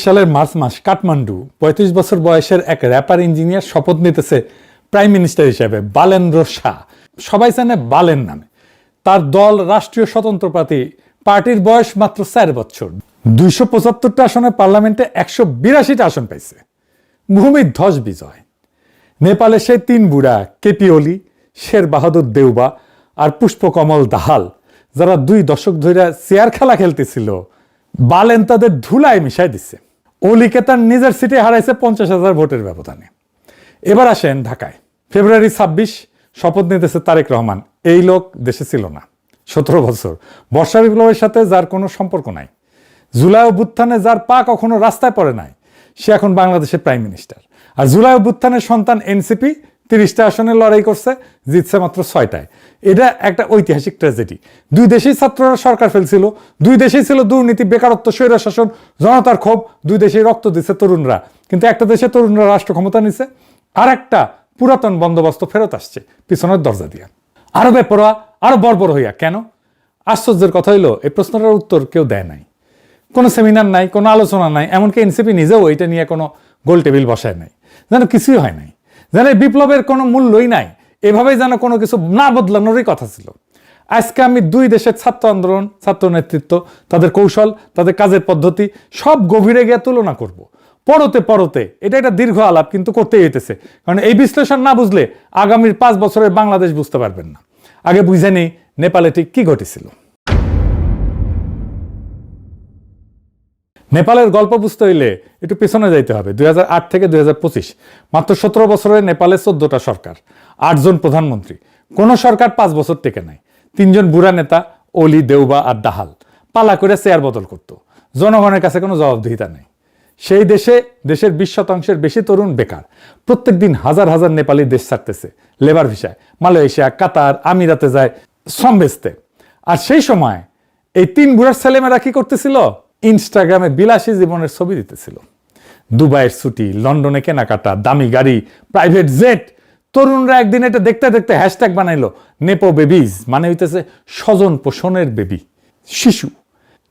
সালের মার্চ মাস কাঠমান্ডু ৩৫ বছর বয়সের এক র্যাপার ইঞ্জিনিয়ার শপথ নিতেছে প্রাইম মিনিস্টার হিসেবে। বালেন্দ্র শাহ, সবাই জানে বালেন নামে। তার দল রাষ্ট্রীয় স্বতন্ত্র পার্টির বয়স মাত্র 4 বছর। 275টা আসনে পার্লামেন্টে 182টা আসন পাইছে। ভূমিধ্বস বিজয়। নেপালে সেই 3 বুড়া কেপি ওলি, শের বাহাদুর দেউবা আর পুষ্পকমল দাহাল, যারা 2 দশক ধরে চেয়ার খেলা খেলতেছিল, বালেন তাদের ধুলায় মিশাই দিচ্ছে। ওলিকে তার নিজের সিটে হারাইছে 50,000 ভোটের ব্যবধানে। এবার আসেন ঢাকায়। ফেব্রুয়ারি 26 শপথ নিতেছে তারেক রহমান। এই লোক দেশে ছিল না 17 বছর। বর্ষা বিপ্লবের সাথে যার কোনো সম্পর্ক নাই, জুলাই অভ্যুত্থানে যার পা কখনো রাস্তায় পড়ে নাই, সে এখন বাংলাদেশের প্রাইম মিনিস্টার। আর জুলাই অভ্যুত্থানের সন্তান এনসিপি 30টা আসনে লড়াই করছে, জিতছে মাত্র 6টায়। এটা একটা ঐতিহাসিক ট্র্যাজেডি। 2 দেশেই ছাত্ররা সরকার ফেলছিল, 2 দেশেই ছিল দুর্নীতি, বেকারত্ব, স্বৈরশাসন, জনতার ক্ষোভ। 2 দেশেই রক্ত দিচ্ছে তরুণরা। কিন্তু একটা দেশে তরুণরা রাষ্ট্র ক্ষমতা নিছে, আর একটা পুরাতন বন্দোবস্ত ফেরত আসছে পিছনের দরজা দিয়ে। আরো বেপরোয়া, আরো বর্বর হইয়া। কেন? আশ্চর্যের কথা হইলো এই প্রশ্নটার উত্তর কেউ দেয় নাই। কোনো সেমিনার নাই, কোনো আলোচনা নাই, এমনকি এনসিপি নিজেও এটা নিয়ে কোনো গোল টেবিল বসায় নাই, যেন কিছুই হয় নাই, যেন বিপ্লবের কোনো মূল্যই নাই। এভাবেই যেন কোনো কিছু না বদলানোরই কথা ছিল। আজকে আমি 2 দেশের ছাত্র আন্দোলন, ছাত্র নেতৃত্ব, তাদের কৌশল, তাদের কাজের পদ্ধতি সব গভীরে গিয়ে তুলনা করব। পরতে এটা একটা দীর্ঘ আলাপ, কিন্তু করতেই হইতেছে। কারণ এই বিশ্লেষণ না বুঝলে আগামীর 5 বছরের বাংলাদেশ বুঝতে পারবেন না। আগে বুঝে নেই নেপালে ঠিক কি ঘটেছিল। নেপালের গল্প বুঝতে হইলে একটু পেছনে যাইতে হবে। 2008 থেকে 2025, মাত্র 17 বছরে নেপালে 14টা সরকার, 8 জন প্রধানমন্ত্রী। কোন সরকার 5 বছর টেকে নাই। 3 জন বুড়া নেতা, ওলি, দেউবা আর দাহাল, পালা করে চেয়ার বদল করত। জনগণের কাছে কোনো জবাবদিহিতা নেই। সেই দেশের 20% বেশি তরুণ বেকার। প্রত্যেক দিন হাজার হাজার নেপালি দেশ ছাড়তেছে লেবার ভিসায়, মালয়েশিয়া, কাতার, আমিরাতে যায় শ্রম বেচতে। আর সেই সময় এই 3 বুড়ার ছেলেমেয়েরা কি করতেছিল? ইনস্টাগ্রামে বিলাসী জীবনের ছবি দিতেছিল। দুবাইয়ের ছুটি, লন্ডনে কেনাকাটা, দামি গাড়ি, প্রাইভেট জেট। তরুণরা একদিন এটা দেখতে দেখতে হ্যাশট্যাগ বানাইলো নেপো বেবিজ, মানে হইতেছে স্বজন পোষণের বেবি, শিশু।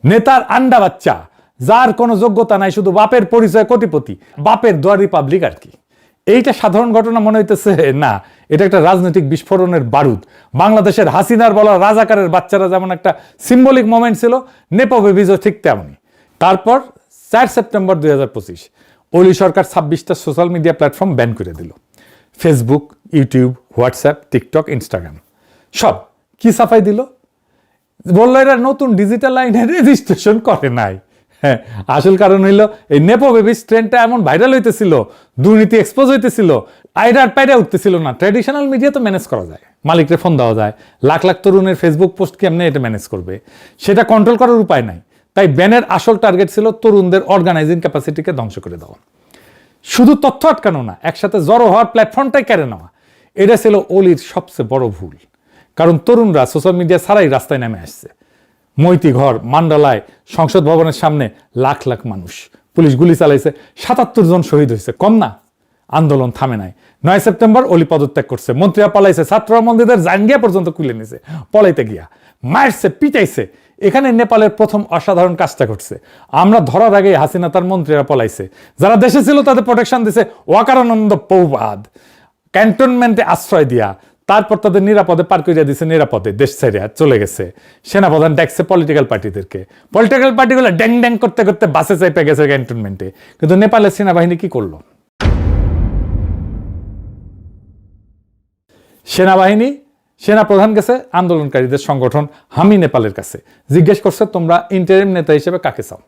নেতার আন্ডা বাচ্চা, যার কোনো যোগ্যতা নাই, শুধু বাপের পরিচয় কোটিপতি, বাপের দোয়ারি পাবলিক আর কি। এইটা সাধারণ ঘটনা মনে হইতেছে না, এটা একটা রাজনৈতিক বিস্ফোরণের বারুদ। বাংলাদেশের হাসিনার বলা রাজাকারের বাচ্চারা যেমন একটা সিম্বলিক মোমেন্ট ছিল, নেপো বেবিজও ঠিক তেমনই। তারপর 4 সেপ্টেম্বর 2025 ওলি সরকার 26টা সোশ্যাল মিডিয়া প্ল্যাটফর্ম ব্যান করে দিল। Facebook, YouTube, WhatsApp, TikTok, Instagram সব কি সাফাই দিল? বললো এরা নতুন ডিজিটাল লাইনে রেজিস্ট্রেশন করে নাই। হ্যাঁ, আসল কারণ হইল এই নেপো বেবিস ট্রেন্ডটা এমন ভাইরাল হইতেছিল, দুর্নীতি এক্সপোজ হইতেছিল, আইডার পাইডা উঠতেছিল না। ট্র্যাডিশনাল মিডিয়া তো ম্যানেজ করা যায়, মালিকরে ফোন দেওয়া যায়। লাখ লাখ তরুণের ফেসবুক পোস্ট কেমনে এটা ম্যানেজ করবে? সেটা কন্ট্রোল করার উপায় নাই। তাই ব্যানের আসল টার্গেট ছিল তরুণদের অর্গানাইজিং ক্যাপাসিটিকে ধ্বংস করে দেওয়া। শুধু তথ্য আটকানো না, একসাথে জড়ো হওয়ার প্ল্যাটফর্মটাই কেড়ে নেওয়া। এটা ছিল ওলির সবচেয়ে বড় ভুল। কারণ তরুণরা সোশ্যাল মিডিয়া ছাড়াই রাস্তায় নেমে আসছে। মৈতীঘর, মান্ডালায়, সংসদ ভবনের সামনে লাখ লাখ মানুষ, পুলিশ গুলি চালাইছে, 77 জন শহীদ হয়েছে, কম না? আন্দোলন থামে নাই। 9 সেপ্টেম্বর ওলি পদত্যাগ করছে, মন্ত্রীরা পালাইছে, ছাত্ররা মন্দিরের জাঙ্গিয়া পর্যন্ত খুলে নিছে পলাইতে গিয়া, মারছে, পিটাইছে। এখানে নেপালের প্রথম অসাধারণ কাজটা ঘটছে। আমরা ধরার আগে হাসিনা তার মন্ত্রীরা পলাইছে, যারা দেশে ছিল তাদের প্রোটেকশন দিছে ওয়াকারানন্দ পৌবাদ, ক্যান্টনমেন্টে আশ্রয় দিয়া। তারপর তাদের নিরাপদে পার করিয়া দিছে, নিরাপদে দেশ ছেড়ে চলে গেছে। সেনাপ্রধান ডাকছে পলিটিক্যাল পার্টিদেরকে, পলিটিক্যাল পার্টিগুলো ড্যাং ড্যাং করতে করতে বাসে চাইপে গেছে ক্যান্টনমেন্টে। কিন্তু নেপালের সেনাবাহিনী কি করলো? সেনাপ্রধান গেছে আন্দোলনকারীদের সংগঠন হামি নেপালের কাছে, জিজ্ঞেস করছে তোমরা ইন্টারিম নেতা হিসেবে কাকে চাও?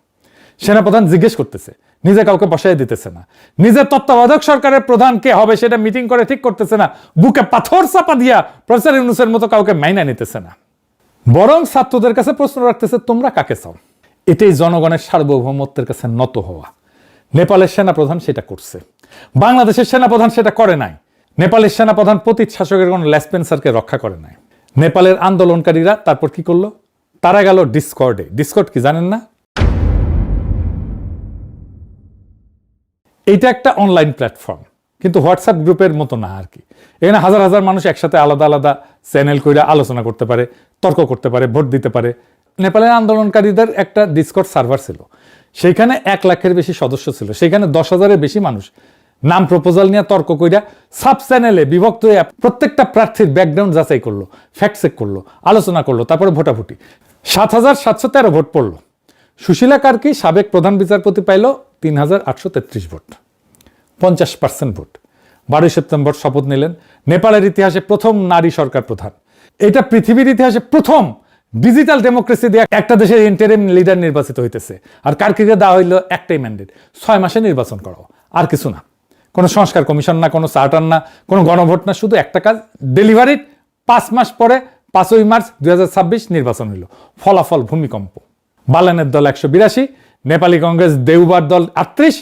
সেনাপ্রধান জিজ্ঞেস করতেছে, নিজে কাউকে বসাই দিতেছে না। নিজের তত্ত্বাবধায়ক সরকারের প্রধান কে হবে সেটা মিটিং করে ঠিক করতেছে না। বুকে পাথর চাপা দিয়া প্রফেসর ইউনূসের মতো কাউকে মাইনা নিতেছে না। বরং ছাত্রদের কাছে প্রশ্ন রাখতেছে তোমরা কাকে চাও? এটাই জনগণের সার্বভৌমত্বের কাছে নত হওয়া। নেপালের সেনাপ্রধান সেটা করছে, বাংলাদেশের সেনাপ্রধান সেটা করে নাই। নেপালের সেনাপ্রধান পতিত শাসকের কোন লেসপেন্সারকে রক্ষা করে নাই। নেপালের আন্দোলনকারীরা তারপর কি করলো? তারা গেল ডিসকর্ডে। ডিসকর্ড কি জানেন না? এইটা একটা অনলাইন প্ল্যাটফর্ম, কিন্তু হোয়াটসঅ্যাপ গ্রুপের মতো না আর কি। এখানে হাজার হাজার মানুষ একসাথে আলাদা আলাদা চ্যানেল করে আলোচনা করতে পারে, তর্ক করতে পারে, ভোট দিতে পারে। নেপালের আন্দোলনকারীদের একটা ডিসকর্ড সার্ভার ছিল, সেইখানে 1 লাখের বেশি সদস্য ছিল, সেখানে 10,000-এর বেশি মানুষ নাম প্রপোজাল নিয়ে তর্ক কইরা সাব চ্যানেলে বিভক্ত হয়ে প্রত্যেকটা প্রার্থীর ব্যাকগ্রাউন্ড যাচাই করলো, ফ্যাক্ট চেক করলো, আলোচনা করলো, তারপরে ভোটাভুটি। 7,713 ভোট পড়লো। সুশীলা কার্কি সাবেক প্রধান বিচারপতি পাইল 3,833 ভোট, 50% ভোট। 12 সেপ্টেম্বর শপথ নিলেন। নেপালের ইতিহাসে প্রথম নারী সরকার প্রধান। এটা পৃথিবীর ইতিহাসে প্রথম ডিজিটাল ডেমোক্রেসি দিয়ে একটা দেশের ইন্টারিম লিডার নির্বাচিত হইতেছে। আর কার্কিকে দেওয়া হইল একটাই ম্যান্ডেট, 6 মাসে নির্বাচন করাও, আর কিছু না। কোনো সংস্কার কমিশন না, কোনো চার্টার না, কোনো গণভোট না, শুধু একটা কাজ, ডেলিভারির 5 মাস পরে 5ই মার্চ 2026 নির্বাচন হইল। ফলাফল ভূমিকম্প। বালেনের দল 182, নেপালি কংগ্রেস দেউবার দল 38,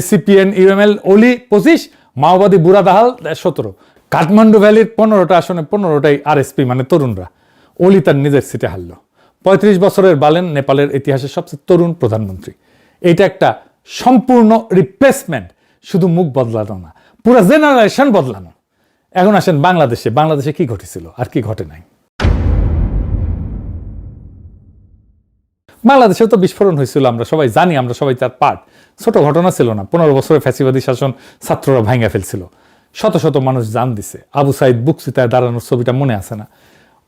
সিপিএন ইউএমএল ওলি 25, মাওবাদী বুড়াদাহাল 17। কাঠমান্ডু ভ্যালির 15টা আসনে 15টাই আরএসপি মানে তরুণরা। ওলি তার নিজের সিটে হারল। 35 বছরের বালেন নেপালের ইতিহাসের সবচেয়ে তরুণ প্রধানমন্ত্রী। এটা একটা সম্পূর্ণ রিপ্লেসমেন্ট, শুধু মুখ বদলানো না, পুরো জেনারেশন বদলানো। এখন আসেন বাংলাদেশে। বাংলাদেশে কি ঘটেছিল আর কি ঘটে নাই? বাংলাদেশেও তো বিস্ফোরণ হয়েছিল, আমরা সবাই জানি, আমরা সবাই তার পার্ট। ছোট ঘটনা ছিল না। 15 বছরের ফ্যাসিবাদী শাসন ছাত্ররা ভাঙা ফেলছিল, শত শত মানুষ জান দিছে। আবু সাইদ বুকচিতায় দাঁড়ানোর ছবিটা মনে আছে না?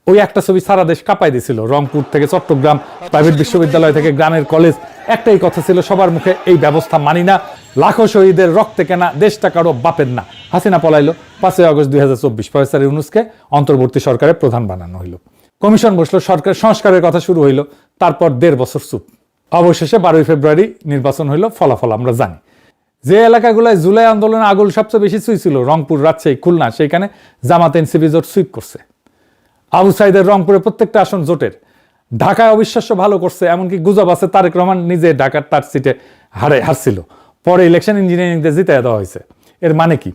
ওই একটা ছবি সারা দেশ কাঁপাই দিছিল। রংপুর থেকে চট্টগ্রাম, প্রাইভেট বিশ্ববিদ্যালয় থেকে গ্রামের কলেজ, একটাই কথা ছিল সবার মুখে, এই ব্যবস্থা মানি না, লাখো শহীদের রক্তে কেনা দেশটা কারো বাপের না। হাসিনা পলাইলো। 5 আগস্ট 2024 প্রফেসর ইউনূসকে অন্তর্বর্তী সরকারের প্রধান বানানো হইল। কমিশন বসলো, সরকার সংস্কারের কথা শুরু হইল। তারপর 1.5 বছর চুপ। অবশেষে 12 ফেব্রুয়ারি নির্বাচন হইল। ফলাফল আমরা জানি। যে এলাকাগুলোয় জুলাই আন্দোলনে আগুন সবচেয়ে বেশি ছুঁইছিল, রংপুর, রাজশাহী, খুলনা, সেইখানে জামাত এনসিপি জোট সুইপ করছে। আবু সাইদের রংপুরে প্রত্যেকটা আসন জোটের। ঢাকায় অবিশ্বাস্য ভালো করছে, এমনকি গুজব আছে তারেক রহমান নিজে ঢাকার তার সিটে হারছিল। পরে ইলেকশন ইঞ্জিনিয়ারিং দিয়ে জিতে দেওয়া হয়েছে। এর মানে কি?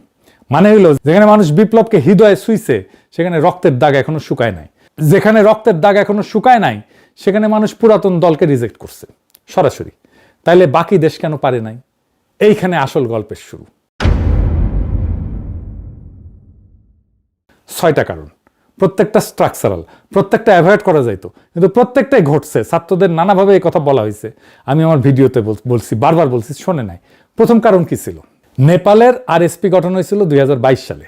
মানে হইলো, যেখানে মানুষ বিপ্লবকে হৃদয়ে ছুঁইছে, সেখানে রক্তের দাগ এখনো শুকায় নাই। যেখানে রক্তের দাগ এখনো শুকায় নাই, সেখানে মানুষ পুরাতন দলকে রিজেক্ট করছে সরাসরি। তাইলে বাকি দেশ কেন পারে নাই? এইখানে আসল গল্পের শুরু। 6টা কারণ, প্রত্যেকটা স্ট্রাকচারাল, প্রত্যেকটা অ্যাভয়েড করা যাইতো, কিন্তু প্রত্যেকটাই ঘটছে। ছাত্রদের নানাভাবে এই কথা বলা হয়েছে, আমি আমার ভিডিওতে বলছি, বারবার বলছি, শোনে নাই। প্রথম কারণ কি ছিল? নেপালের আরএসপি গঠন হয়েছিল 2022 সালে,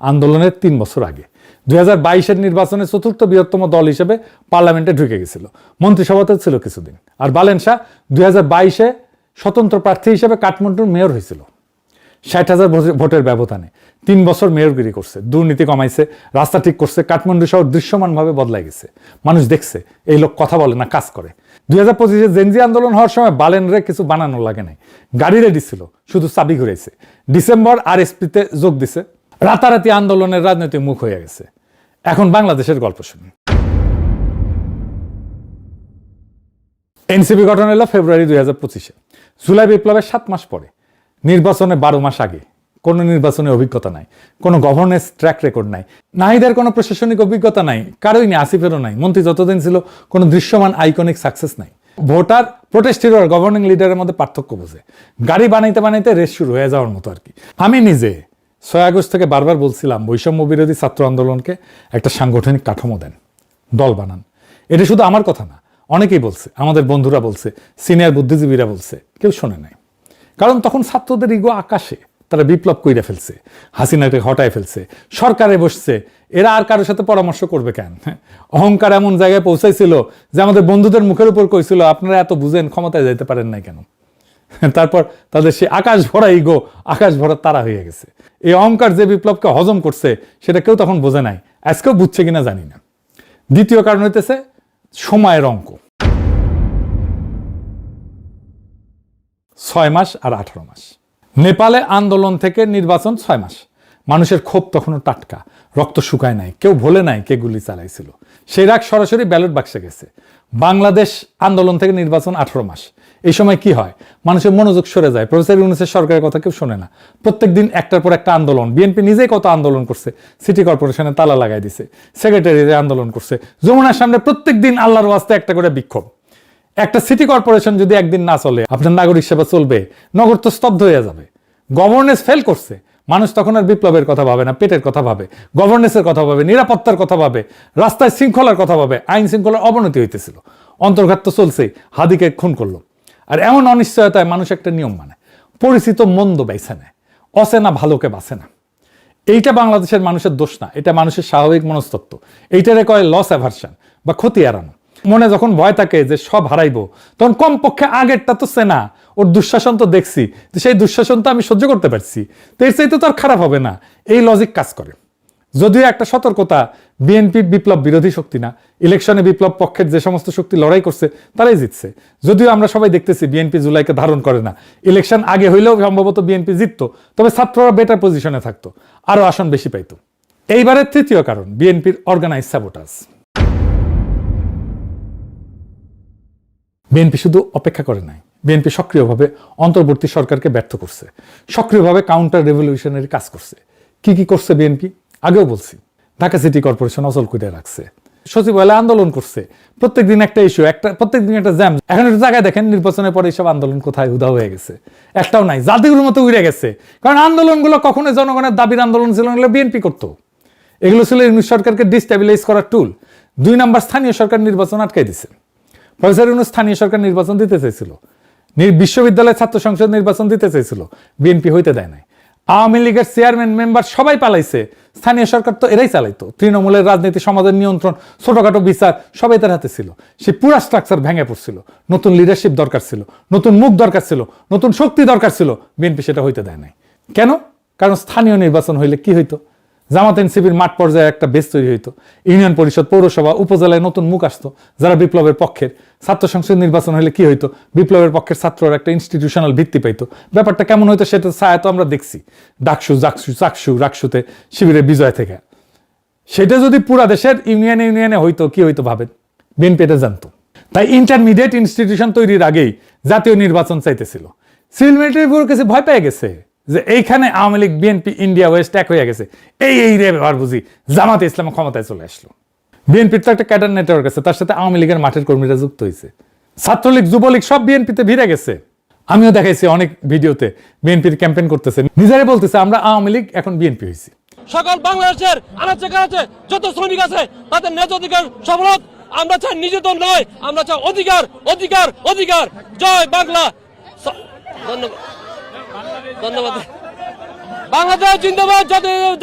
আন্দোলনের 3 বছর আগে। 2022-এর নির্বাচনে 4র্থ বৃহত্তম দল হিসেবে পার্লামেন্টে ঢুকে গেছিল, মন্ত্রিসভাতে ছিল কিছুদিন। আর বালেন শাহ 2022-এ স্বতন্ত্র প্রার্থী হিসেবে কাঠমান্ডুর মেয়র হয়েছিল 60,000 ভোটের ব্যবধানে। 3 বছর মেয়রগিরি করছে, দুর্নীতি কমাইছে, রাস্তা ঠিক করছে। কাঠমান্ডু শহর দৃশ্যমানভাবে বদলাই গেছে। মানুষ দেখছে এই লোক কথা বলে না, কাজ করে। 2025-এ জেনজি আন্দোলন হওয়ার সময় বালেনরে কিছু বানানো লাগে নাই, গাড়ি রেডি ছিল, শুধু চাবি ঘুরাইছে। ডিসেম্বর আরএসপিতে যোগ দিছে, রাতারাতি আন্দোলনের রাজনৈতিক মুখ হয়ে গেছে। এখন বাংলাদেশের গল্প শুনি। এনসিপি গঠন হলো ফেব্রুয়ারি 2025-এ, জুলাই বিপ্লবের 7 মাস পরে। নির্বাচনে 12 মাস আগে। কোনো নির্বাচনে অভিজ্ঞতা নাই, কোনো গভর্নেন্স ট্র্যাক রেকর্ড নাই, নাহিদের কোনো প্রশাসনিক অভিজ্ঞতা নাই, কারোই নেই, আসিফেরও নাই। মন্ত্রী যতদিন ছিল কোনো দৃশ্যমান আইকনিক সাকসেস নাই। ভোটার, প্রোটেস্ট হিরো আর গভর্নিং লিডারের মধ্যে পার্থক্য বোঝে। গাড়ি বানাইতে বানাইতে রেস শুরু হয়ে যাওয়ার মতো আর কি। আমি নিজে 6 আগস্ট থেকে বারবার বলছিলাম, বৈষম্য বিরোধী ছাত্র আন্দোলনকে একটা সাংগঠনিক কাঠামো দেন, দল বানান। এটা শুধু আমার কথা না, অনেকেই বলছে, আমাদের বন্ধুরা বলছে, সিনিয়র বুদ্ধিজীবীরা বলছে, কেউ শোনে নাই। কারণ তখন ছাত্রদের ইগো আকাশে, তারা বিপ্লব কইরা ফেলছে, হাসিনাকে হটায় ফেলছে, সরকারে বসছে। এরা আর কারোর সাথে পরামর্শ করবে কেন? অহংকার এমন জায়গায় পৌঁছাইছিল যে আমাদের বন্ধুদের মুখের উপর কইছিল, আপনারা এত বুঝেন, ক্ষমতায় যাইতে পারেন নাই কেন? তারপর তাদের সে আকাশ ভরা ইগো, আকাশ ভরা তারা হয়ে গেছে। এই অহংকার যে বিপ্লবকে হজম করছে, সেটা কেউ তখন বোঝে নাই, আজকেও বুঝছে কিনা জানি না। দ্বিতীয় কারণ হইতেছে সময়ের অঙ্ক। 6 মাস আর 18 মাস। নেপালে আন্দোলন থেকে নির্বাচন 6 মাস। মানুষের ক্ষোভ তখনও টাটকা, রক্ত শুকায় নাই, কেউ ভোলে নাই কে গুলি চালাইছিল। সেই রাগ সরাসরি ব্যালট বাক্সে গেছে। বাংলাদেশ আন্দোলন থেকে নির্বাচন 18 মাস। এই সময় কি হয়? মানুষের মনোযোগ সরে যায়, প্রফেসর ইউনূসের সরকারের কথা কেউ শোনে না। প্রত্যেকদিন একটার পর একটা আন্দোলন। বিএনপি নিজেই কত আন্দোলন করছে, সিটি কর্পোরেশনে তালা লাগাই দিছে, সেক্রেটারিতে আন্দোলন করছে, যমুনার সামনে প্রত্যেক দিন আল্লাহর ওয়াস্তে একটা করে বিক্ষোভ। একটা সিটি কর্পোরেশন যদি একদিন না চলে, আপনার নাগরিক সেবা চলবে? নগর তো স্তব্ধ হয়ে যাবে। গভর্নেন্স ফেল করছে। মানুষ তখন আর বিপ্লবের কথা ভাবে না, পেটের কথা ভাবে, গভর্নেন্সের কথা ভাবে, নিরাপত্তার কথা ভাবে, রাস্তায় শৃঙ্খলার কথা ভাবে। আইন শৃঙ্খলার অবনতি হইতেছিল, অন্তর্ঘাত তো চলছেই, হাদিকে খুন করলো। আর এমন অনিশ্চয়তায় মানুষ একটা নিয়ম মানে, পরিচিত মন্দ বেছে নেয়, অচেনা ভালোকে বাঁচে না। এইটা বাংলাদেশের মানুষের দোষ না, এটা মানুষের স্বাভাবিক মনস্তত্ত্ব। এইটারে কয় লস অ্যাভারশন বা ক্ষতি এড়ানো। মনে যখন ভয় থাকে যে সব হারাইবো, তখন কমপক্ষে আগেরটা তো চেনা, ওর দুঃশাসন তো দেখছি, তো সেই দুঃশাসন তো আমি সহ্য করতে পারছি, তো এর চাইতে তো আর খারাপ হবে না, এই লজিক কাজ করে। যদিও একটা সতর্কতা, বিএনপি বিপ্লব বিরোধী শক্তি না, ইলেকশনে বিপ্লব পক্ষের যে সমস্ত শক্তি লড়াই করছে তারাই জিতছে। যদিও আমরা সবাই দেখতেছি বিএনপি জুলাইকে ধারণ করে না, ইলেকশন আগে হইলেও সম্ভবত বিএনপি জিততো, তবে ছাত্ররা বেটার পজিশনে থাকতো, আরো আসন বেশি পাইতো। এইবারের তৃতীয় কারণ, বিএনপির অর্গানাইজ সাবোটাজ। বিএনপি শুধু অপেক্ষা করে নাই, বিএনপি সক্রিয়ভাবে অন্তর্বর্তী সরকারকে ব্যর্থ করছে, সক্রিয়ভাবে কাউন্টার রেভলিউশনারি কাজ করছে। কি কি করছে বিএনপি? আগেও বলছি, ঢাকা সিটি কর্পোরেশন অচল করে রাখছে, সচিবালয় আন্দোলন করছে, প্রত্যেকদিন একটা ইস্যু, প্রত্যেকদিন একটা জ্যাম। এখন একটা জায়গায় দেখেন নির্বাচনের পরে এইসব আন্দোলন কোথায় উদা হয়ে গেছে, একটাও নাই, জাতিগুলোর মতো উড়ে গেছে। কারণ আন্দোলনগুলো কখনোই জনগণের দাবির আন্দোলন ছিল না, বিএনপি করতো। এগুলো ছিল ইউনিট সরকারকে ডিস্টেবিলাইজ করার টুল। 2 নাম্বার, স্থানীয় সরকার নির্বাচন আটকাই দিছে। প্রফেসর ইউনূস স্থানীয় সরকার নির্বাচন দিতে চাইছিল, বিশ্ববিদ্যালয় ছাত্র সংসদ নির্বাচন দিতে চাইছিল, বিএনপি হইতে দেয় নাই। আওয়ামী লীগের চেয়ারম্যান মেম্বার সবাই পালাইছে, স্থানীয় সরকার তো এরাই চালাইতো। তৃণমূলের রাজনীতি, সমাজের নিয়ন্ত্রণ, ছোটখাটো বিচার সবাই তার হাতে ছিল। সে পুরা স্ট্রাকচার ভেঙে পড়ছিল। নতুন লিডারশিপ দরকার ছিল, নতুন মুখ দরকার ছিল, নতুন শক্তি দরকার ছিল, বিএনপি সেটা হইতে দেয় নাই। কেন? কারণ স্থানীয় নির্বাচন হইলে কি হইতো? জামাত এনসিপির মাঠ পর্যায়ে একটা বেস তৈরি হইতো, ইউনিয়ন পরিষদ, পৌরসভা, উপজেলায় নতুন মুখ আসতো যারা বিপ্লবের পক্ষের। ছাত্র সংসদ নির্বাচন হলে কি হইতো? বিপ্লবের পক্ষের ছাত্ররা একটা ইনস্টিটিউশনাল ভিত্তি পাইতো। ব্যাপারটা কেমন হইতো সেটা ছায়া তো আমরা দেখছি, ডাকসু, রাকসুতে শিবিরের বিজয় থেকে। সেটা যদি পুরা দেশের ইউনিয়নে হইতো, কি হইতো ভাবেন? বিএনপি এটা জানতো। তাই ইন্টারমিডিয়েট ইনস্টিটিউশন তৈরির আগেই জাতীয় নির্বাচন চাইতেছিল। সিভিল মিলিটারি ব্যুরোর কাছে ভয় পেয়ে গেছে যে এইখানে Awami League, BNP, India West এক হয়ে গেছে, এই রে ব্যাপার বুঝি জামাতে ইসলাম ক্ষমতায় চলে আসলো। বিএনপির তো একটা ক্যাডার নেটওয়ার্ক আছে, তার সাথে আওয়ামী লীগের মাঠের কর্মীরা যুক্ত হয়েছে। ছাত্রলীগ, যুবলীগ সব বিএনপিতে ভিড়ে গেছে। আমিও দেখাইছি অনেক ভিডিওতে বিএনপির ক্যাম্পেইন করতেছে, নিজেরাই বলতেছে আমরা আওয়ামী লীগ, এখন বিএনপি হয়েছি। সকল বাংলাদেশের আনাচে কানাচে যত শ্রমিক আছে তাদের ন্যায্য অধিকার সফল হোক। আমরা চাই নিজেদের নয়, আমরা চাই অধিকার, অধিকার, অধিকার। জয় বাংলা। ধন্যবাদ, ধন্যবাদ। বাংলাদেশ জিন্দাবাদ,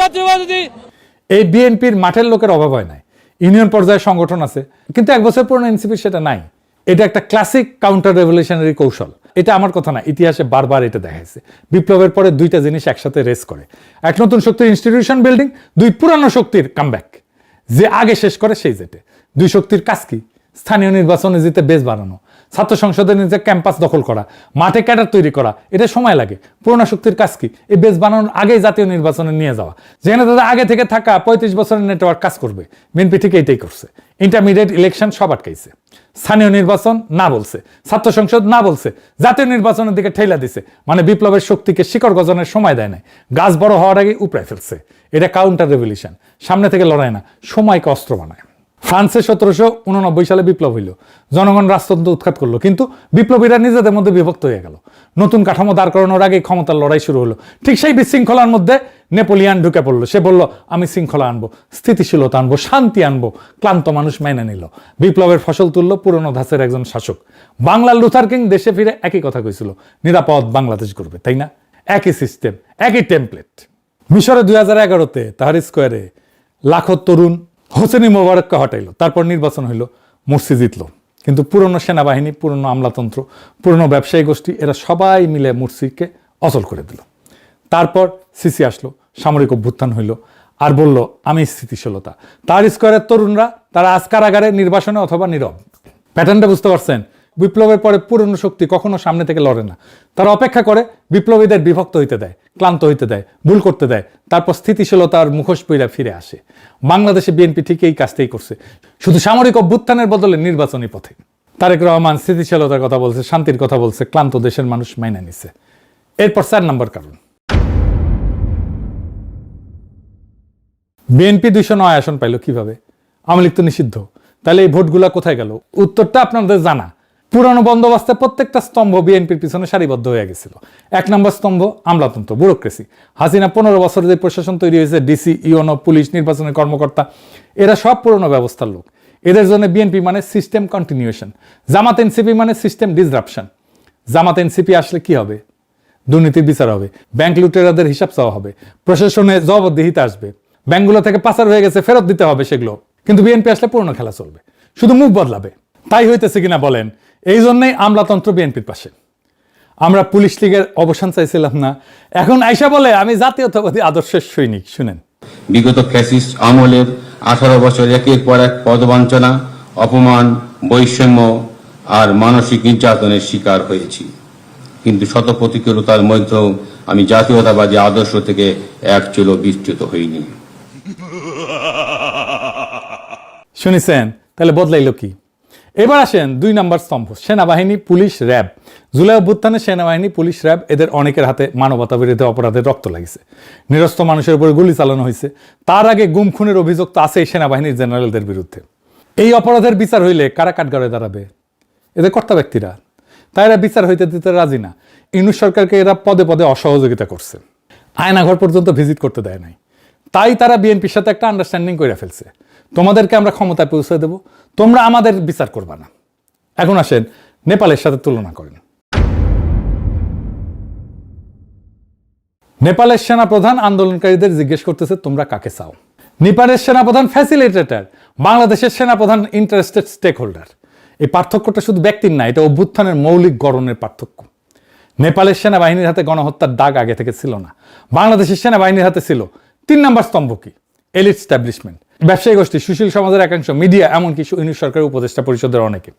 জাতীয়বাদী। এই বিএনপির মাঠের লোকের অভাব হয় নাই, ইউনিয়ন পর্যায়ে সংগঠন আছে, কিন্তু 1 বছর পুরনো এনসিপির সেটা নাই। এটা একটা ক্লাসিক কাউন্টার রেভলিউশনারি কৌশল। এটা আমার কথা না, ইতিহাসে বারবার এটা দেখাইছে। বিপ্লবের পরে 2টা জিনিস একসাথে রেস করে, এক নতুন শক্তির ইনস্টিটিউশন বিল্ডিং, 2 পুরানো শক্তির কামব্যাক। যে আগে শেষ করে সেই জেটে। 2 শক্তির কাজ কি? স্থানীয় নির্বাচনে জিতে বেস বানানো, ছাত্র সংসদের নিজে ক্যাম্পাস দখল করা, মাঠে ক্যাডার তৈরি করা। এটা সময় লাগে। পুরোনো শক্তির কাজ কি? এই বেস বানানোর আগেই জাতীয় নির্বাচনে নিয়ে যাওয়া, যেখানে তাদের আগে থেকে থাকা 35 বছরের নেটওয়ার্ক কাজ করবে। বিএনপি ঠিক এইটাই করছে। ইন্টারমিডিয়েট ইলেকশন সব আটকাইছে, স্থানীয় নির্বাচন না বলছে, ছাত্র সংসদ না বলছে, জাতীয় নির্বাচনের দিকে ঠেলা দিছে। মানে বিপ্লবের শক্তিকে শিকড় গজনের সময় দেয় নাই, গাছ বড় হওয়ার আগে উপড়ায় ফেলছে। এটা কাউন্টার রেভলিউশন, সামনে থেকে লড়াই না, সময়কে অস্ত্র বানায়। ফ্রান্সে 1789 সালে বিপ্লব হইল, জনগণ রাজতন্ত্র উৎখাত করলো, কিন্তু বিপ্লবীরা নিজেদের মধ্যে বিভক্ত হয়ে গেল। নতুন কাঠামো দাঁড় করানোর আগে ক্ষমতার লড়াই শুরু হলো। ঠিক সেই বিশৃঙ্খলার মধ্যে নেপোলিয়ান ঢুকে পড়লো। সে বলল আমি শৃঙ্খলা আনবো, স্থিতিশীলতা আনবো, শান্তি আনবো। ক্লান্ত মানুষ মেনে নিল। বিপ্লবের ফসল তুললো পুরনো ধাঁচের একজন শাসক। বাংলার লুথার কিং দেশে ফিরে একই কথা কইছিল, নিরাপদ বাংলাদেশ করবে, তাই না? একই সিস্টেম, একই টেমপ্লেট। মিশরে 2011-তে তাহরির স্কোয়ারে লাখো তরুণ হোসেনি মোবারককে হটাইলো, তারপর নির্বাচন হইল, মুরসি জিতলো। কিন্তু পুরনো সেনাবাহিনী, পুরনো আমলাতন্ত্র, পুরনো ব্যবসায়ী গোষ্ঠী, এরা সবাই মিলে মুরসিকে অচল করে দিল। তারপর সিসি আসলো, সামরিক অভ্যুত্থান হইল, আর বলল আমি স্থিতিশীলতা। তাহরির স্কোয়ারের তরুণরা তারা আজ কারাগারে, নির্বাসনে অথবা নীরব। প্যাটার্নটা বুঝতে পারছেন? বিপ্লবের পরে পুরনো শক্তি কখনো সামনে থেকে লড়ে না, তারা অপেক্ষা করে, বিপ্লবীদের বিভক্ত হইতে দেয়, ক্লান্ত হইতে দেয়, ভুল করতে দেয়, তারপর স্থিতিশীলতার মুখোশ পইরা ফিরে আসে। বাংলাদেশে বিএনপি ঠিক এই কাজটাই করছে, শুধু সামরিক অভ্যুত্থানের বদলে নির্বাচনী পথে। তারেক রহমান স্থিতিশীলতার কথা বলছে, শান্তির কথা বলছে, ক্লান্ত দেশের মানুষ মাইনা নিছে। এরপর 4 নম্বর কারণ, বিএনপি 209 আসন পাইল কিভাবে? আওয়ামী লীগ তো নিষিদ্ধ, তাহলে এই ভোটগুলা কোথায় গেল? উত্তরটা আপনাদের জানা। পুরানো বন্দোবস্তে প্রত্যেকটা স্তম্ভ বিএনপির পিছনে সারিবদ্ধ হয়ে গেছিল। 1 নম্বর স্তম্ভ আমলাতন্ত্র, ব্যুরোক্রেসি। হাসিনা 15 বছরে যে প্রশাসন তৈরি হয়েছে, ডিসি, ইউনো, পুলিশ, নির্বাচনের কর্মকর্তা, এরা সব পুরনো ব্যবস্থার লোক। এদের জন্য বিএনপি মানে সিস্টেম কন্টিনিউশন, জামাত এনসিপি মানে সিস্টেম ডিসরাপশন। জামাত এনসিপি আসলে কি হবে? দুর্নীতির বিচার হবে, ব্যাংক লুটেরাদের হিসাব চাওয়া হবে, প্রশাসনে জবাবদিহিতা আসবে, ব্যাংকগুলো থেকে পাচার হয়ে গেছে ফেরত দিতে হবে সেগুলো। কিন্তু বিএনপি আসলে পুরনো খেলা চলবে, শুধু মুখ বদলাবে। তাই হইতেছে কিনা বলেন? এই জন্যই আমলাতন্ত্র বিএনপির পাশে। আমরা পুলিশ লীগের অবসান চাইছিলাম না, এখন আইসা বলে আমি জাতীয়তাবাদী আদর্শের সৈনিক। শুনেন, বিগত ফ্যাসিস্ট আমলের 18 বছর একের পর এক পদবঞ্চনা, অপমান, বৈষম্য আর মানসিক নির্যাতনের শিকার হয়েছি, কিন্তু শত প্রতিকূলতার মধ্যেও আমি জাতীয়তাবাদী আদর্শ থেকে এক চুলো বিচ্যুত হইনি। শুনেছেন? তাহলে বদলাইল কি? এবার আসেন 2 নম্বর স্তম্ভ, সেনাবাহিনী, পুলিশ, র্যাব। জুলাই অভ্যুত্থানে সেনাবাহিনী, পুলিশ, র্যাব এদের অনেকের হাতে মানবতা বিরোধী অপরাধের রক্ত লাগিছে, নিরস্ত্র মানুষের উপরে গুলি চালানো হয়েছে। তার আগে গুম খুনের অভিযোগ তো আছে সেনাবাহিনীর জেনারেলদের বিরুদ্ধে। এই অপরাধের বিচার হইলে কারা কাঠগড়ায় দাঁড়াবে? এদের কর্তা ব্যক্তিরা। তাই এরা বিচার হইতে দিতে রাজি না। ইউনূস সরকারকে এরা পদে পদে অসহযোগিতা করছে, আয়নাঘর পর্যন্ত ভিজিট করতে দেয় নাই। তাই তারা বিএনপির সাথে একটা আন্ডারস্ট্যান্ডিং করে ফেলছে, তোমাদেরকে আমরা ক্ষমতায় পৌঁছে দেব, তোমরা আমাদের বিচার করবা না। এখন আসেন নেপালের সাথে তুলনা করেন। নেপালের সেনাপ্রধান আন্দোলনকারীদের জিজ্ঞেস করতেছে তোমরা কাকে চাও। নেপালের সেনাপ্রধান ফ্যাসিলিটেটর, বাংলাদেশের সেনাপ্রধান ইন্টারেস্টেড স্টেক হোল্ডার। এই পার্থক্যটা শুধু ব্যক্তির না, এটা অভ্যুত্থানের মৌলিক গড়নের পার্থক্য। নেপালের সেনাবাহিনীর হাতে গণহত্যার দাগ আগে থেকে ছিল না, বাংলাদেশের সেনাবাহিনীর হাতে ছিল। 3 নম্বর স্তম্ভ কি? এলিট স্ট্যাবলিশমেন্ট, ব্যবসায়ী গোষ্ঠী, সুশীল সমাজের একাংশ, মিডিয়া, এমনকি ইউনূস সরকারের উপদেষ্টা পরিষদের অনেকে।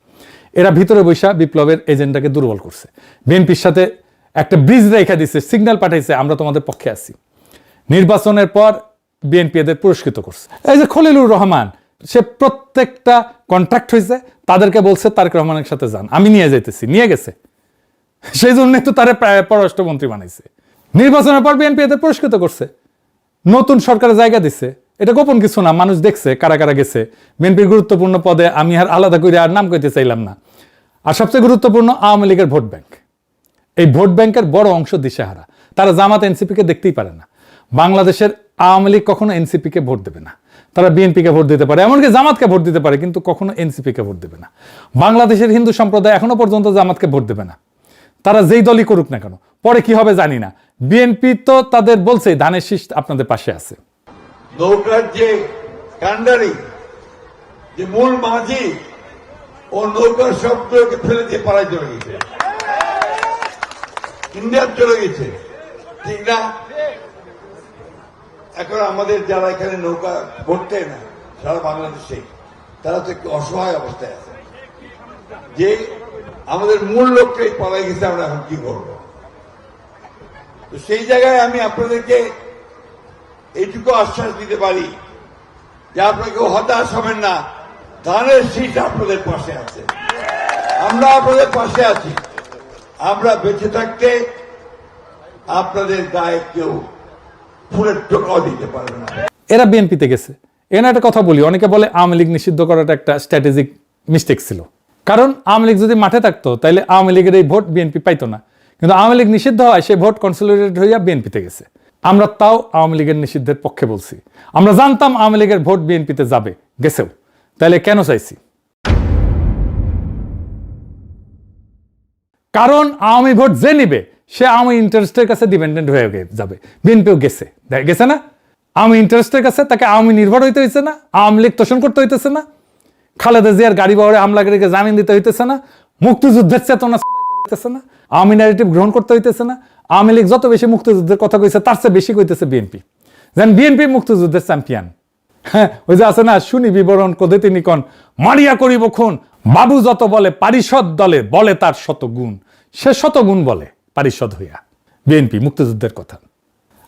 এরা ভিতরে বৈশা বিপ্লবের এজেন্ডাকে দুর্বল করছে, বিএনপির সাথে একটা ব্রিজ রেখা দিচ্ছে, সিগন্যাল পাঠাইছে আমরা তোমাদের পক্ষে আছি। নির্বাচনের পর বিএনপি এদের পুরস্কৃত করছে। এই যে খলিলুর রহমান, সে প্রত্যেকটা কন্ট্রাক্ট হয়েছে, তাদেরকে বলছে তারেক রহমানের সাথে যান, আমি নিয়ে যাইতেছি, নিয়ে গেছে। সেই জন্য তো তারা পররাষ্ট্রমন্ত্রী বানাইছে। নির্বাচনের পর বিএনপি এদের পুরস্কৃত করছে, নতুন সরকারের জায়গা দিচ্ছে। এটা গোপন কিছু না, মানুষ দেখছে কারা কারা গেছে বিএনপির গুরুত্বপূর্ণ পদে। আমি আর আলাদা করে আর নাম কইতে চাইলাম না। আর সবচেয়ে গুরুত্বপূর্ণ আওয়ামী লীগের ভোট ব্যাংক। এই ভোট ব্যাংকের বড় অংশ দিশেহারা, তারা জামাত এনসিপিকে দেখতেই পারে না। বাংলাদেশের আওয়ামী লীগ কখনো এনসিপিকে ভোট দেবে না, তারা বিএনপিকে ভোট দিতে পারে, এমনকি জামাতকে ভোট দিতে পারে, কিন্তু কখনো এনসিপিকে ভোট দেবে না। বাংলাদেশের হিন্দু সম্প্রদায় এখনো পর্যন্ত জামাতকে ভোট দেবে না, তারা যেই দলই করুক না কেন। পরে কি হবে জানি না। বিএনপি তো তাদের বলছে ধানের শীষ আপনাদের পাশে আছে। নৌকার যে কান্ডারি, যে মূল মাঝি, ও নৌকার সবগুলোকে ফেলে দিয়ে পাড়ায় চলে গেছে, ইন্ডিয়ার চলে গেছে, ঠিক না? এখন আমাদের যারা এখানে নৌকা ভরতে না সারা বাংলাদেশে, তারা তো একটু অসহায় অবস্থায় আছে, যে আমাদের মূল লোকটাই পালাই গেছে, আমরা এখন কি করবো? তো সেই জায়গায় আমি আপনাদেরকে এইটুকু আশ্বাস দিতে পারি যে আপনাকে হতাশ হবেন না, ধানের শীষ আপনাদের পাশে আছে, আমরা আপনাদের পাশে আছি। আমরা বেঁচে থাকতে আপনাদের গায়ে কেউ ফুলের টোকাও দিতে পারবে না। এরা বিএনপিতে গেছে। এখানে একটা কথা বলি, অনেকে বলে আওয়ামী লীগ নিষিদ্ধ করাটা একটা স্ট্র্যাটেজিক মিস্টেক ছিল, কারণ আওয়ামী লীগ যদি মাঠে থাকতো তাহলে আওয়ামী লীগের এই ভোট বিএনপি পাইতো না। কিন্তু আওয়ামী লীগ নিষিদ্ধ হয়, সেই ভোট কনসলিডেটেড হইয়া বিএনপিতে গেছে। আমরা তাও আওয়ামী লীগের নিষিদ্ধের পক্ষে বলছি। আমরা জানতাম আওয়ামী লীগের ভোট বিএনপিতে যাবে, গেছেও, তাহলে কেন চাইছি? কারণ আওয়ামী ভোট যে নিবে সে আওয়ামী ইন্টারেস্টের কাছে ডিপেন্ডেন্ট হয়ে যাবে। বিএনপিও গেছে, গেছে না? আওয়ামী ইন্টারেস্টের কাছে তাকে আওয়ামী নির্ভর হইতে হইছে না, আওয়ামী লীগ তোষণ করতে হইতেছে না, খালেদা জিয়ার গাড়ি বহরে হামলাকারীকে জামিন দিতে হইতেছে না, মুক্তিযুদ্ধের চেতনা হইতেছে না, আওয়ামী ন্যারেটিভ গ্রহণ করতে হইতেছে না। আওয়ামী লীগ যত বেশি মুক্তিযুদ্ধের কথা কইছে তার চেয়ে বেশি কইতেছে বিএনপি, যেন বিএনপি মুক্তিযুদ্ধের চ্যাম্পিয়ন। হ্যাঁ, ওই যে আছে না, শুনি বিবরণ কোদে তিনি কন, মারিয়া করিব খুন, বাবু যত বলে পারিষদ দলে বলে তার শত গুণ, সে শত গুণ বলে পারিষদ হইয়া। বিএনপি মুক্তিযুদ্ধের কথা।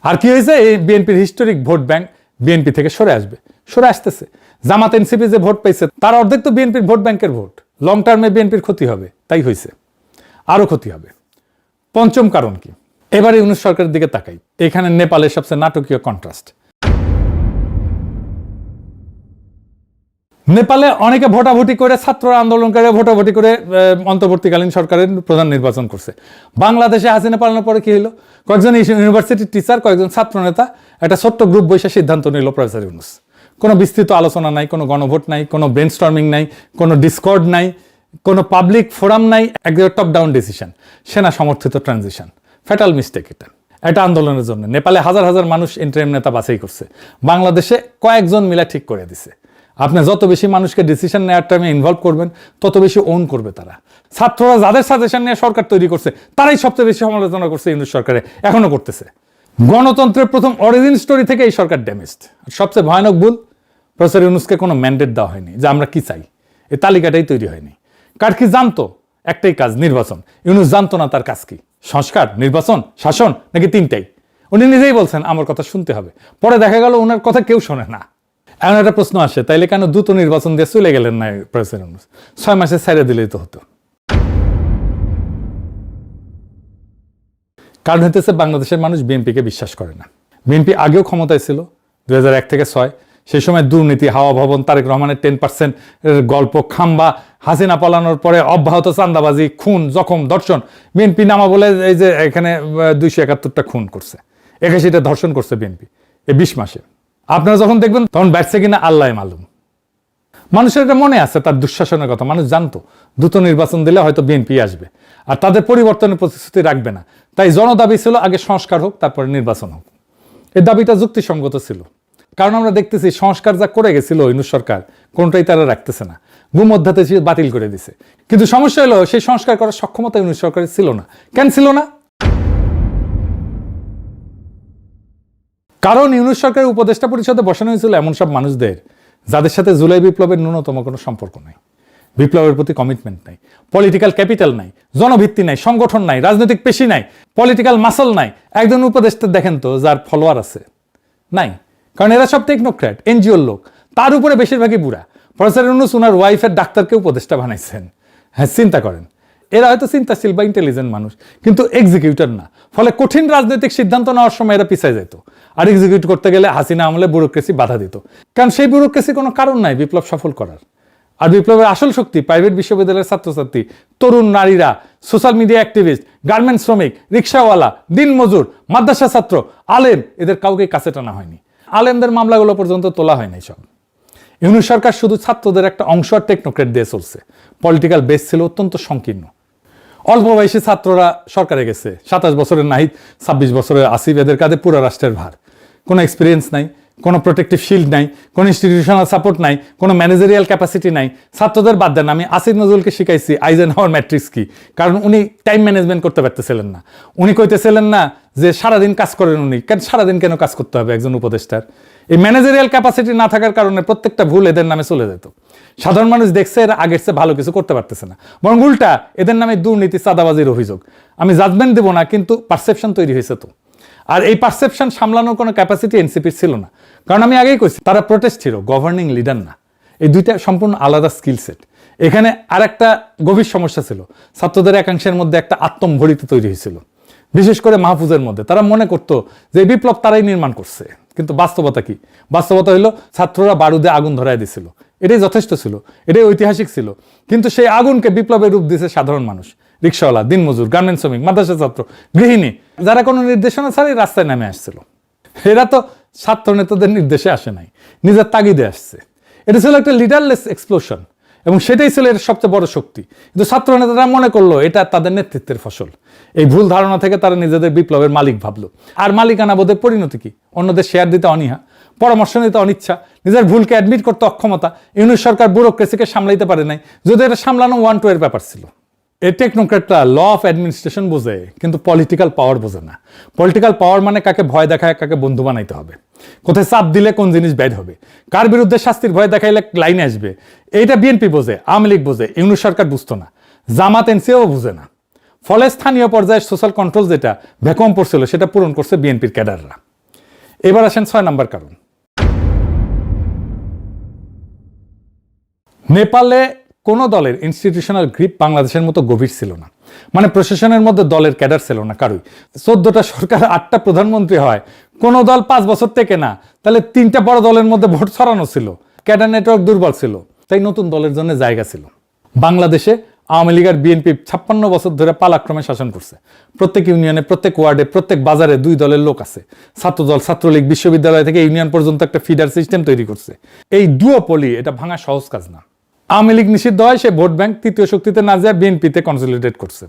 আর কি হয়েছে? এই বিএনপির হিস্টোরিক ভোট ব্যাংক বিএনপি থেকে সরে আসবে, সরে আসতেছে। জামাত এনসিপি যে ভোট পাইছে তার অর্ধেক তো বিএনপির ভোট ব্যাংকের ভোট। লং টার্মে বিএনপির ক্ষতি হবে, তাই হয়েছে, আরো ক্ষতি হবে। পঞ্চম কারণ কি? এবারে ইউনূস সরকারের দিকে তাকাই। এখানে নেপালের সবচেয়ে নাটকীয় কন্ট্রাস্ট। নেপালে অনেকে ভোটাভুটি করে, ছাত্র আন্দোলনকারী ভোটাভুটি করে অন্তর্বর্তীকালীন সরকারের প্রধান নির্বাচন করছে। বাংলাদেশে হাসিনা পালানোর পরে কি হলো? কয়েকজন ইউনিভার্সিটির টিচার, কয়েকজন ছাত্র নেতা একটা ছোট্ট গ্রুপ বসে সিদ্ধান্ত নিল প্রফেসর ইউনূস। কোনো বিস্তৃত আলোচনা নাই, কোনো গণভোট নাই, কোনো ব্রেনস্টর্মিং নাই, কোনো ডিসকর্ড নাই, কোনো পাবলিক ফোরাম নাই, একদম টপ ডাউন ডিসিশন, সেনা সমর্থিত ট্রানজিশন। ফ্যাটাল মিস্টেক এটা। একটা আন্দোলনের জন্য নেপালে হাজার হাজার মানুষ ইন্টারিম নেতা বাছাই করছে, বাংলাদেশে কয়েকজন মিলা ঠিক করে দিছে। আপনি যত বেশি মানুষকে ডিসিশন নেওয়ার টাইমে ইনভলভ করবেন তত বেশি ওন করবে তারা। ছাত্ররা যাদের সাজেশন নিয়ে সরকার তৈরি করছে তারাই সবচেয়ে বেশি সমালোচনা করছে ইউনূস সরকারে, এখনো করতেছে। গণতন্ত্রের প্রথম অরিজিন স্টোরি থেকে এই সরকার ড্যামেজড। সবচেয়ে ভয়ানক ভুল, প্রফেসর ইউনূসকে কোনো ম্যান্ডেট দেওয়া হয়নি যে আমরা কি চাই, এই তালিকাটাই তৈরি হয়নি। কার কি জানতো? একটাই কাজ, নির্বাচন। ইউনূস জানতো না তার কাজ কি, সংস্কার, নির্বাচন, শাসন, নাকি তিনটাই। উনি নিজেই বলছেন আমার কথা শুনতে হবে, পরে দেখা গেল ওনার কথা কেউ শোনে না। এমন একটা প্রশ্ন আসে, তাইলে কেন দ্রুত নির্বাচন দিয়ে চলে গেলেন না প্রফেসর ইউনূস? 6 মাসে ছেড়ে দিলেই তো হতো। কারণ হতেছে বাংলাদেশের মানুষ বিএনপিকে বিশ্বাস করে না। বিএনপি আগেও ক্ষমতায় ছিল 2001 থেকে 6, সেই সময় দুর্নীতি, হাওয়া ভবন, তারেক রহমানের 10% গল্প, খাম্বা, হাসিনা পালানোর পরে অব্যাহত চান্দাবাজি, খুন, জখম, ধর্ষণ। বিএনপি নামা বলে এই যে এখানে 271টা খুন করছে, 81টা ধর্ষণ করছে বিএনপি এই 20 মাসে। আপনারা যখন দেখবেন তখন ব্যাটছে কিনা আল্লাহ মালুম। মানুষের এটা মনে আছে তার দুঃশাসনের কথা, মানুষ জানতো দ্রুত নির্বাচন দিলে হয়তো বিএনপি আসবে আর তাদের পরিবর্তনের প্রতিশ্রুতি রাখবে না। তাই জনদাবি ছিল আগে সংস্কার হোক, তারপরে নির্বাচন হোক। এই দাবিটা যুক্তিসঙ্গত ছিল, কারণ আমরা দেখতেছি সংস্কার যা করে গেছিল ইউনূস সরকার, কোনটাই তারা রাখতেছে না, গুম অধ্যাদেশ বাতিল করে দিছে। কিন্তু সমস্যা হলো সেই সংস্কার করার সক্ষমতা ইউনূস সরকারের ছিল না। কেন ছিল না? কারণ ইউনূস সরকারের উপদেষ্টা পরিষদে বসানো হয়েছিল এমন সব মানুষদের যাদের সাথে জুলাই বিপ্লবের ন্যূনতম কোনো সম্পর্ক নাই, বিপ্লবের প্রতি কমিটমেন্ট নাই, পলিটিক্যাল ক্যাপিটাল নাই, জনভিত্তি নাই, সংগঠন নাই, রাজনৈতিক পেশি নাই, পলিটিক্যাল মাসল নাই। একজন উপদেষ্টা দেখেন তো যার ফলোয়ার আছে? নাই। কারণ এরা সব টেকনোক্র্যাট, এনজিওর লোক, তার উপরে বেশিরভাগই বুড়া। প্রফেসর ইউনূস ওনার ওয়াইফের ডাক্তারকে উপদেষ্টা বানাইছেন। হ্যাঁ, চিন্তা করেন, এরা হয়তো চিন্তাশীল বা ইন্টেলিজেন্ট মানুষ, কিন্তু এক্সিকিউটর না। ফলে কঠিন রাজনৈতিক সিদ্ধান্ত নেওয়ার সময় এরা পিছায় যেত, আর এক্সিকিউট করতে গেলে হাসিনা আমলে ব্যুরোক্রেসি বাধা দিত। কারণ সেই ব্যুরোক্রেসি কোনো কারণ নাই বিপ্লব সফল করার। আর বিপ্লবের আসল শক্তি প্রাইভেট বিশ্ববিদ্যালয়ের ছাত্রছাত্রী, তরুণ নারীরা, সোশ্যাল মিডিয়া অ্যাক্টিভিস্ট, গার্মেন্টস শ্রমিক, রিক্সাওয়ালা, দিনমজুর, মাদ্রাসা ছাত্র, আলেম, এদের কাউকে কাছে টানা হয়নি। আলেমদের মামলাগুলো পর্যন্ত তোলা হয়নি সব। ইউনূস সরকার শুধু ছাত্রদের একটা অংশ আর টেকনোক্রেট দিয়ে চলছে। পলিটিক্যাল বেস ছিল অত্যন্ত সংকীর্ণ। অল্প বয়সী ছাত্ররা সরকারে গেছে, 27 বছরের নাহিদ, 26 বছরের আসিফ, এদের কাঁধে পুরো রাষ্ট্রের ভার। কোনো এক্সপিরিয়েন্স নাই, কোনো প্রোটেক্টিভ শিল্ড নাই, কোনো ইনস্টিটিউশনাল সাপোর্ট নাই, কোনো ম্যানেজারিয়াল ক্যাপাসিটি নাই। ছাত্রদের বাদ দেন, আমি আসিফ নজরুলকে শিখাইছি আইজেনহাওয়ার ম্যাট্রিক্স কি, কারণ উনি টাইম ম্যানেজমেন্ট করতে পারতেছিলেন না। উনি কইতেছিলেন না যে সারাদিন কাজ করেন উনি, কেন সারাদিন কেন কাজ করতে হবে একজন উপদেষ্টার? এই ম্যানেজারিয়াল ক্যাপাসিটি না থাকার কারণে প্রত্যেকটা ভুল এদের নামে চলে যেত। সাধারণ মানুষ দেখছে এরা আগের চেয়ে ভালো কিছু করতে পারতেছে না, বরং উল্টা এদের নামে দুর্নীতি, চাঁদাবাজির অভিযোগ। আমি জাজমেন্ট দেবো না, কিন্তু পারসেপশন তৈরি হয়েছে তো। আর এই পারসেপশন সামলানোর কোনো ক্যাপাসিটি এনসিপির ছিল না, কারণ আমি আগেই কইছি তারা প্রোটেস্ট ছিল, গভর্নিং লিডার না। এই দুইটা সম্পূর্ণ আলাদা স্কিল সেট। এখানে আর একটা গভীর সমস্যা ছিল, ছাত্রদের একাংশের মধ্যে একটা আত্মম্ভরিত তৈরি হয়েছিল, বিশেষ করে মাহফুজের মধ্যে। তারা মনে করতো যে বিপ্লব তারাই নির্মাণ করছে, কিন্তু বাস্তবতা কি? বাস্তবতা হইলো ছাত্ররা বারুদে আগুন ধরায় দিছিল, এটাই যথেষ্ট ছিল, এটাই ঐতিহাসিক ছিল। কিন্তু সেই আগুনকে বিপ্লবের রূপ দিয়েছে সাধারণ মানুষ, রিক্সাওয়ালা, দিনমজুর, গার্মেন্টস শ্রমিক, মাদ্রাসা ছাত্র, গৃহিণী, যারা কোনো নির্দেশনা ছাড়াই রাস্তায় নেমে আসছিল। এরা তো ছাত্র নেতাদের নির্দেশে আসে নাই, নিজের তাগিদে আসছে। এটা ছিল একটা লিডারলেস এক্সপ্লোশন, এবং সেটাই ছিল এর সবচেয়ে বড় শক্তি। কিন্তু ছাত্র নেতারা মনে করলো এটা তাদের নেতৃত্বের ফসল। এই ভুল ধারণা থেকে তারা নিজেদের বিপ্লবের মালিক ভাবলো। আর মালিকানা বোধের পরিণতি কি? অন্যদের শেয়ার দিতে অনীহা, পরামর্শ নিতে অনিচ্ছা, নিজের ভুলকে অ্যাডমিট করতে অক্ষমতা। ইউনূস সরকার ব্যুরোক্রেসিকে সামলাইতে পারে নাই, যদি এটা সামলানো 1-2 এর ব্যাপার ছিল। এই টেকনোক্রেটরা ল অফ অ্যাডমিনিস্ট্রেশন বোঝে, কিন্তু পলিটিক্যাল পাওয়ার বোঝে না। পলিটিক্যাল পাওয়ার মানে কাকে ভয় দেখায়, কাকে বন্ধু বানাইতে হবে, কোথায় চাপ দিলে কোন জিনিস ব্যাড হবে, কার বিরুদ্ধে শাস্তির ভয় দেখাইলে লাইনে আসবে। এইটা বিএনপি বোঝে, আওয়ামী লীগ বোঝে, ইউনূস সরকার বুঝতো না, জামাত এনসিও বুঝে না। ফলে স্থানীয় পর্যায়ে সোশ্যাল কন্ট্রোল যেটা ভ্যাকুয়াম পড়ছিল সেটা পূরণ করছে বিএনপির ক্যাডাররা। এবার আসেন 6 নম্বর কারণ। নেপালে কোনো দলের ইনস্টিটিউশনাল গ্রিপ বাংলাদেশের মতো গভীর ছিল না। মানে প্রশাসনের মধ্যে দলের ক্যাডার ছিল না কারোই। 14টা সরকার, 8টা প্রধানমন্ত্রী হয়, কোন দল 5 বছর থেকে না, তাহলে 3টা বড় দলের মধ্যে ভোট ছড়ানো ছিল, ক্যাডার নেটওয়ার্ক দুর্বল ছিল, তাই নতুন দলের জন্য জায়গা ছিল। বাংলাদেশে আওয়ামী লীগ আর বিএনপি 56 বছর ধরে পালাক্রমে শাসন করছে। প্রত্যেক ইউনিয়নে, প্রত্যেক ওয়ার্ডে, প্রত্যেক বাজারে 2 দলের লোক আছে। ছাত্রদল, ছাত্রলীগ, বিশ্ববিদ্যালয় থেকে ইউনিয়ন পর্যন্ত একটা ফিডার সিস্টেম তৈরি করছে। এই ডুওপলি এটা ভাঙা সহজ কাজ না। আওয়ামী লীগ নিষিদ্ধ হয়, সে ভোট ব্যাংক তৃতীয় শক্তিতে না যায় বিএনপিতে কনসলিডেট করছে।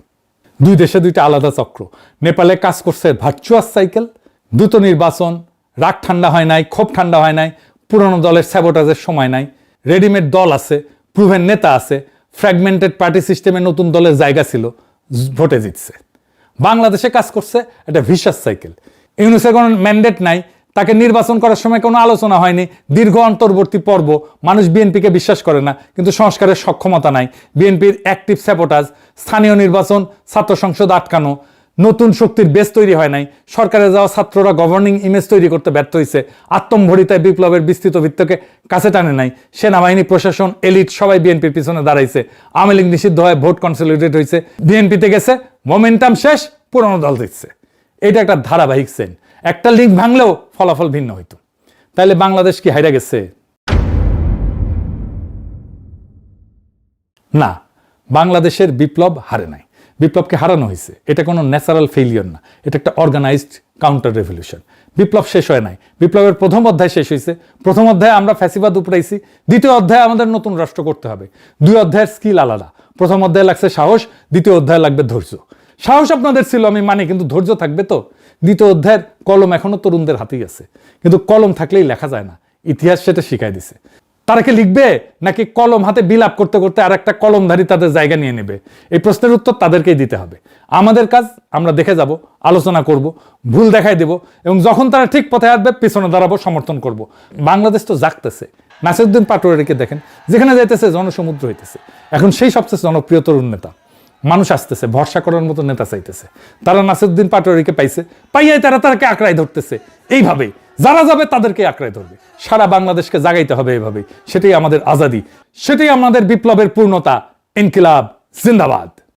দুই দেশে দুইটা আলাদা চক্র। নেপালে কাজ করছে ভার্চুয়াস সাইকেল, দ্রুত নির্বাচন, রাগ ঠান্ডা হয় নাই, ক্ষোভ ঠান্ডা হয় নাই, পুরনো দলের স্যাবোটাজের সময় নাই, রেডিমেড দল আছে, প্রুভেন নেতা আছে, ফ্র্যাগমেন্টেড পার্টি সিস্টেমে নতুন দলের জায়গা ছিল, ভোটে জিতছে। বাংলাদেশে কাজ করছে একটা ভিশাস সাইকেল। ইউনুসের কোনো ম্যান্ডেট নাই, তাকে নির্বাচন করার সময় কোনো আলোচনা হয়নি, দীর্ঘ অন্তর্বর্তী পর্ব, মানুষ বিএনপিকে বিশ্বাস করে না, কিন্তু সংস্কারের সক্ষমতা নাই, বিএনপির অ্যাক্টিভ স্যাবোটাজ, স্থানীয় নির্বাচন, ছাত্র সংসদ আটকানো, নতুন শক্তির বেস তৈরি হয় নাই, সরকারে যাওয়া ছাত্ররা গভর্নিং ইমেজ তৈরি করতে ব্যর্থ হয়েছে, আত্মম্ভরিতায় বিপ্লবের বিস্তৃত ভিত্তকে কাছে টানে নাই, সেনাবাহিনী, প্রশাসন, এলিট সবাই বিএনপির পিছনে দাঁড়াইছে, আওয়ামী লীগ নিষিদ্ধ হয়, ভোট কনসলিডেট হয়েছে, বিএনপিতে গেছে, মোমেন্টাম শেষ, পুরনো দল দিচ্ছে। এটা একটা ধারাবাহিক সেন। একটা লিগ ভাঙলেও ফলাফল ভিন্ন হইতো। তাইলে বাংলাদেশ কি হাইরা গেছে? না, বাংলাদেশের বিপ্লব হারে নাই, বিপ্লবকে হারানো হয়েছে। এটা কোনো ন্যাচারাল ফেইলিয়র না, এটা একটা অর্গানাইজড কাউন্টার রেভলিউশন। বিপ্লব শেষ হয় নাই, বিপ্লবের প্রথম অধ্যায় শেষ হয়েছে। প্রথম অধ্যায়ে আমরা ফ্যাসিবাদ উপড়াইছি, দ্বিতীয় অধ্যায়ে আমাদের নতুন রাষ্ট্র করতে হবে। দুই অধ্যায়ের স্কিল আলাদা। প্রথম অধ্যায়ে লাগছে সাহস, দ্বিতীয় অধ্যায়ে লাগবে ধৈর্য। সাহস আপনাদের ছিল আমি মানি, কিন্তু ধৈর্য থাকবে তো। দ্বিতীয় অধ্যায়ের কলম এখনো তরুণদের হাতেই আছে, কিন্তু কলম থাকলেই লেখা যায় না, ইতিহাস সেটা শিখাই দিছে। তারা কি লিখবে, নাকি কলম হাতে বিলাপ করতে করতে আর একটা কলমধারী তাদের জায়গা নিয়ে নেবে? এই প্রশ্নের উত্তর তাদেরকেই দিতে হবে। আমাদের কাজ, আমরা দেখে যাব, আলোচনা করব, ভুল দেখাই দেব, এবং যখন তারা ঠিক পথে আসবে পিছনে দাঁড়াবো, সমর্থন করব। বাংলাদেশ তো জাগতেছে। নাসিরউদ্দিন পাটোয়ারিকে দেখেন, যেখানে যাইতেছে জনসমুদ্র হইতেছে। এখন সেই সবচেয়ে জনপ্রিয় তরুণ নেতা। মানুষ আসতেছে, ভরসা করার মতো নেতা চাইতেছে। তারা নাসিরউদ্দিন পাটোয়ারিকে পাইছে, পাইয়াই তাকে আঁকড়ায় ধরতেছে। এইভাবেই যারা যাবে তাদেরকে আঁকড়ায় ধরবে। সারা বাংলাদেশকে জাগাইতে হবে এভাবেই। সেটাই আমাদের আজাদি, সেটাই আমাদের বিপ্লবের পূর্ণতা। ইনকিলাব জিন্দাবাদ।